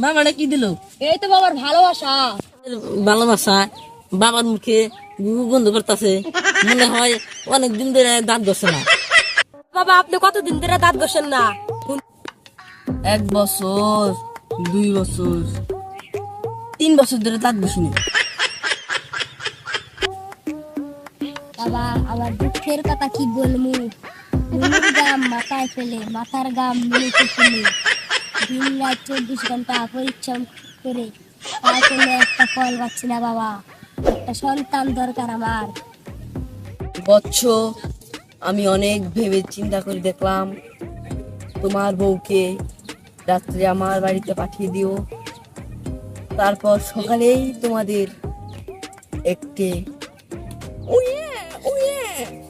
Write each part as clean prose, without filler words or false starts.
বাবাটা কি দিল? এই তো বাবার ভালোবাসা। ভালোবাসা বাবার মুখে গন্ধ করতেছে, মনে হয় অনেকদিন ধরে দাঁত ঘষে না। বাবা আপনি কতদিন ধরে দাঁত ঘষেন না? 1 বছর, 2 বছর, 3 বছর ধরে দাঁত ঘষিনি। বাবা আমার দুঃখের কথা কি বলবো, নুনুর গাম মাথায় ফেলে মাথার গাম নুনুকে ফেলে দিন রাত 24 ঘন্টা পরিশ্রম করে তারপরে একটা ফল পাচ্ছি না বাবা। একটা সন্তান দরকার আমার। বৎস, আমি অনেক ভেবে চিন্তা করে দেখলাম, তোমার বউকে রাত্রে আমার বাড়িতে পাঠিয়ে দিও, তারপর সকালেই তোমাদের একটি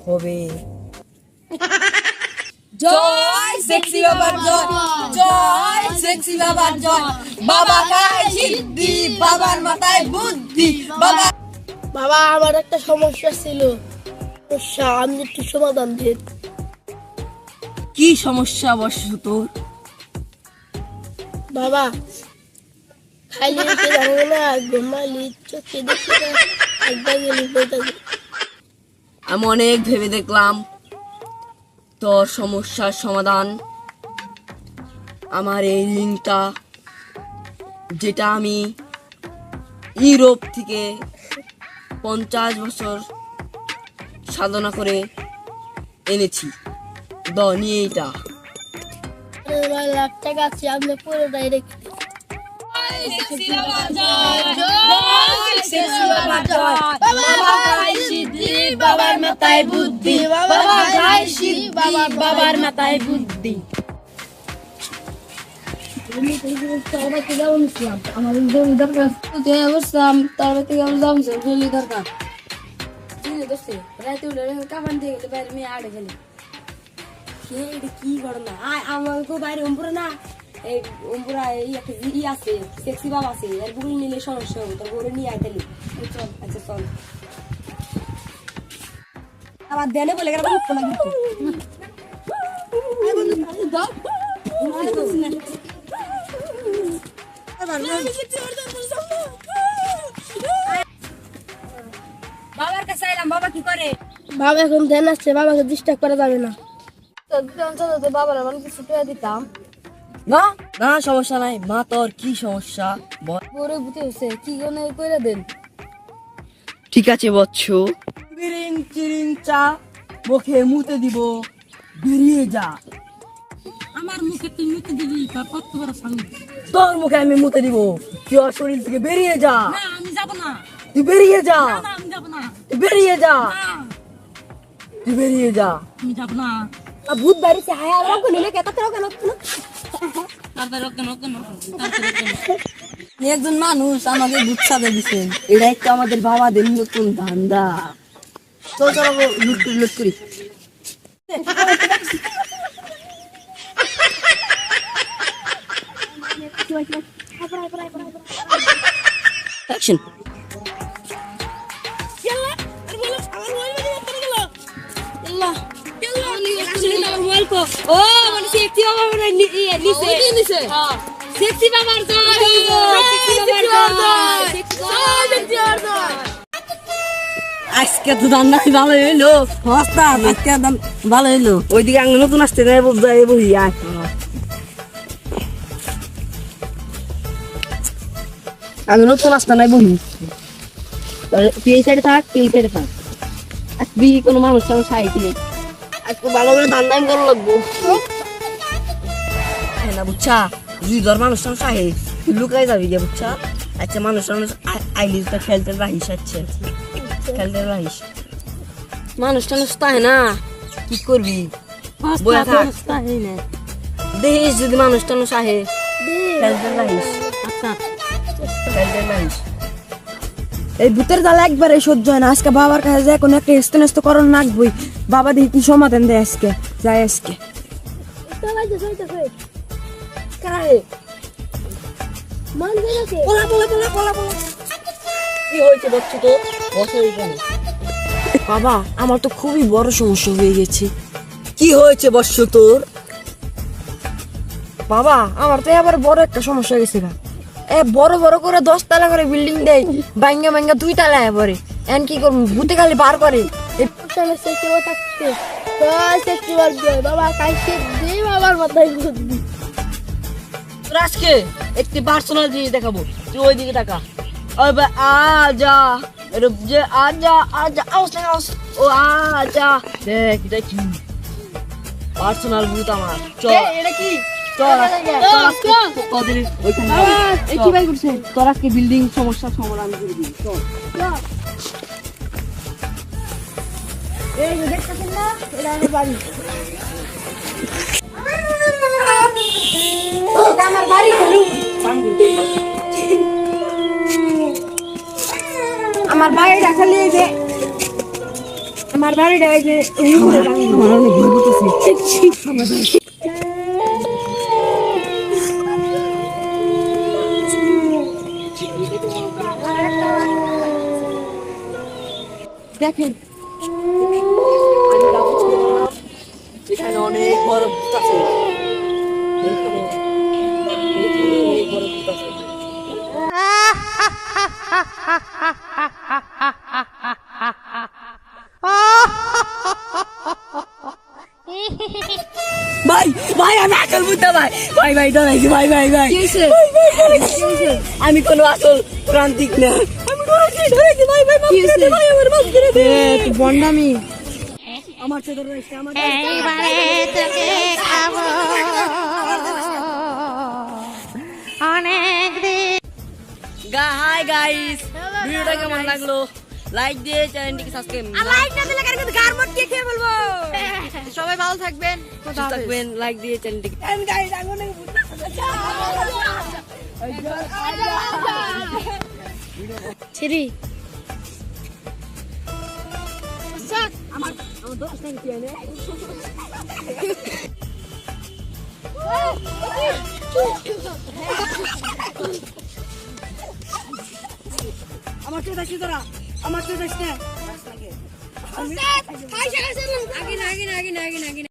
হবে। জয় সেক্সি বাবার জয়, জয় সেক্সি বাবার জয়। বাবা গায় সিদ্ধি, বাবার মাথায় বুদ্ধি। বাবা বাবা আমার একটা সমস্যা ছিল, আমি একটু সমাধান দেন। কি সমস্যা বৎস তোর? বাবা খাইলে রেখে জানবো না, ঘুমালি চোখে দেখি না, একবার গেলি বইটা। আমি অনেক ভেবে দেখলাম, তোর সমস্যার সমাধান আমার এই রিংটা, যেটা আমি ইউরোপ থেকে 50 বছর সাধনা করে এনেছি। নিয়ে এটা লাখ টাকা আছে, আপনি পুরোটাই রেখে দিন। বাবার মাথায় বুদ্ধি, বাবা গায় সিদ্ধি, বাবার মাথায় বুদ্ধি। আমার জমি দরকার, বসলাম তার থেকে দাম জমি দরকার। রাতে উঠে কামান দিয়ে গেলে বাইরে মেয়ে আড়ে গেলে কি করো না আমার বাইরে অম্পুরা না, এই অম্পুরা ই আছে সেক্সি বাবা আছে, এর বুড়ি নিলে সমস্যা হবে, তোর বড় নিয়ে আইতালি। চল আচ্ছা চল, আবার দেনে বলে গেলে বাবার কাছে এলাম। বাবা কি করে? বাবা এখন ধ্যান আসছে, বাবাকে ডিস্টার্ব করা যাবে না। বাবার আমার কিছু পেয়ে দিতাম। না না, সমস্যা নাই। মা তোর কি সমস্যা বল। বড় বুঝতে হচ্ছে কি করে দেন। ঠিক আছে বৎস, বিরিং চিরিং চা মুখে মুতে দিব, বেরিয়ে যা। আমার মুখে তুই মুখে দিবি, কত বড় সামনে। তোর মুখে আমি মুতে দিব, তুই ওর শরীর থেকে বেরিয়ে যা। না আমি যাব না। তুই বেরিয়ে যা, না আমি যাব না। তুই বেরিয়ে যা, না তুই বেরিয়ে যা। আমি যাব না। ভূত বাড়িতে হায় আর রকম নিলে কেন কেন একজন মানুষ আমাকে দুধ সাজা দিচ্ছেন, এটা একটা আমাদের বাবাদের নতুন ধান্দা। চল চল লুট করি লুট করি। অ্যাকশন। ও মানে সেক্সি বাবা মানে নিচে সেক্সি বাবার আজকে তো রান্না ভালো হইলো, আজকে ভালো হইলো। ওইদিকে আঙুল নতুন আসতে নাই বহি আয়। আমি নতুন আসতে নাই বহি, তুই এই সাইডে থাক, তুই এই সাইডে থাক। আজকে কোনো মানুষ টানুষ খাইছিলি, আজকে ভালো করে ধান ধান করা লাগবো না, বুঝছা? যদি ধর মানুষ টানুষ আহে তুই লুকাই যাবি গে, বুঝছা? আচ্ছা মানুষ টানুষ আইলি তো খেলতে রাহিস, আচ্ছা খেলতে রাহিস। মানুষ টানুষ তাই না, কি করবি? বয়া থাক, দেখিস যদি মানুষ টানুষ আহে খেলতে রাহিস। আচ্ছা খেলতে রাহিস। এই ভূতের জ্বালা একবারে সহ্য হয় না। আজকে বাবার কাছে যায় কোনো একটা হেস্ত নেস্ত করণ রাখবই। বাবা দেখি কি সমাধান দেয় আজকে, যাই আজকে। কি হয়েছে বচ্চু তো? বসে এখানে। বাবা আমার তো খুবই বড় সমস্যা হয়ে গেছে। কি হয়েছে বর্ষ তোর? বাবা আমার তো এবার বড় একটা সমস্যা গেছে গা। বড় বড় করে 10 তলা করে বিল্ডিং দেয়, ভাঙ্গা ভাঙ্গা 2 তলায় পরে। এন কি করবো, ভূতে খালি বার করে। সমস্যা কেউ থাকছে তো সেফটি বলবে বাবা কাইছে দে বাবার মাথায় বুদ্ধি। তোর আজকে একটি পার্সোনাল জিনিস দেখাবো, তুই ওই দিকে টাকা। ওই ভাই আজা, এরব যে আজা আজা আউস না আউস, ও আজা দেখ দেখি পার্সোনাল ভূত আমার। চল এটা কি? চল আজকে তোদের ওইখানে কি ভাই করছে? তোর আজকে বিল্ডিং সমস্যার সমাধান করে দিবি। চল এই যে দেখতেছেন না, এটা আমার বাড়ি। এটা আমার বাড়ি হলো। আমার বাড়িটা খালি এই যে, আমার বাড়িটা এই যে উপরে ভাঙি। আমার অনেক ভুল করতেছে। দেখেন এখানে অনেক বড় ভূত আছে। এখানে অনেক বড় ভূত আছে। ভাই ভাই আমি আসল ভূত না ভাই, ভাই ভাই ডরাইছি ভাই ভাই ভাই। আমি কোনো আসল প্রান্তিক না, আমি ডরাইছি ভাই ভাই, মাফ করে দে ভাই, আমার মাফ করে দে। তুই বন্ডামি। আমার সাথে রয়েছে আমার এইবারে তোকে খাবো অনেক দিন। হাই গাইস, ভিডিওটা কেমন লাগলো? লাইক দিয়ে চ্যানেলটিকে সাবস্ক্রাইব লাইক না দিলে কারণ গার মত কে খেয়ে বলবো। সবাই ভালো থাকবেন, থাকবেন, লাইক দিয়ে চ্যানেলটিকে ছিরি আমার তো দেখি তোরা, আমার তো দেখছ না। আগে না আগে না আগে না আগে না আগে না।